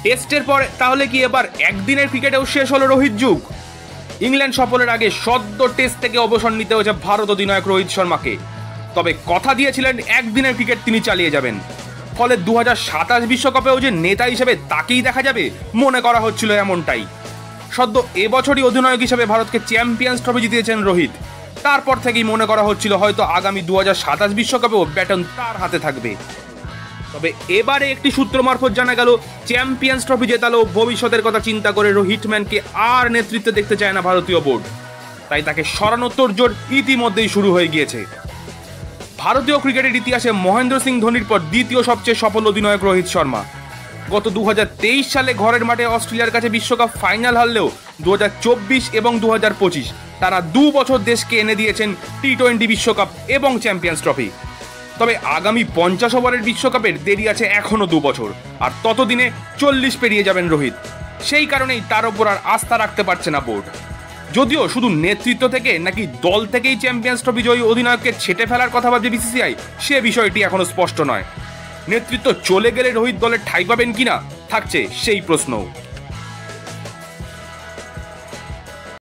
টেস্টের পরে তাহলে কি এবার একদিনের ক্রিকেটেও শেষ হলো রোহিত যুগ? ইংল্যান্ড সফরের আগে সদ্য টেস্ট থেকে অবসর নিতে হয়েছে ভারত অধিনায়ক রোহিত শর্মাকে। তবে কথা দিয়েছিলেন একদিনের ক্রিকেট তিনি চালিয়ে যাবেন। ফলে 2027 বিশ্বকাপেও যে নেতা হিসেবে তাকেই দেখা যাবে মনে করা হচ্ছিল এমনটাই। সদ্য এবছরই অধিনায়ক হিসেবে ভারতকে চ্যাম্পিয়ন্স ট্রফি জিতিয়েছেন রোহিত। তারপর থেকেই মনে করা হচ্ছিল হয়তো আগামী 2027 বিশ্বকাপেও ব্যাটন তার হাতে থাকবে। তবে এবারে একটি সূত্র মারফত জানা গেল, চ্যাম্পিয়ন্স ট্রফি জেতালেও ভবিষ্যতের কথা চিন্তা করে রোহিতম্যানকে আর নেতৃত্বে দেখতে চায় না ভারতীয় বোর্ড। তাই তাকে সরানোর তোড়জোড় ইতিমধ্যেই শুরু হয়ে গিয়েছে। ভারতীয় ক্রিকেটের ইতিহাসে মহেন্দ্র সিং ধোনির পর দ্বিতীয় সবচেয়ে সফল অধিনায়ক রোহিত শর্মা। গত 2023 সালে ঘরের মাঠে অস্ট্রেলিয়ার কাছে বিশ্বকাপ ফাইনাল হারলেও 2024 এবং 2025 তারা 2 বছর দেশকে এনে দিয়েছেন টি-20 বিশ্বকাপ এবং চ্যাম্পিয়ন্স ট্রফি। তবে আগামী 50 ওভারের বিশ্বকাপের দেরি আছে এখনো 2 বছর, আর ততদিনে 40 পেরিয়ে যাবেন রোহিত। সেই কারণেই তার ওপর আর আস্থা রাখতে পারছে না বোর্ড। যদিও শুধু নেতৃত্ব থেকে নাকি দল থেকেই চ্যাম্পিয়ন্স ট্রফি জয়ী অধিনায়ককে ছেঁটে ফেলার কথা ভাবছে বিসিসিআই, সে বিষয়টি এখনো স্পষ্ট নয়। নেতৃত্ব চলে গেলে রোহিত দলের ঠাঁই পাবেন কিনা থাকছে সেই প্রশ্ন।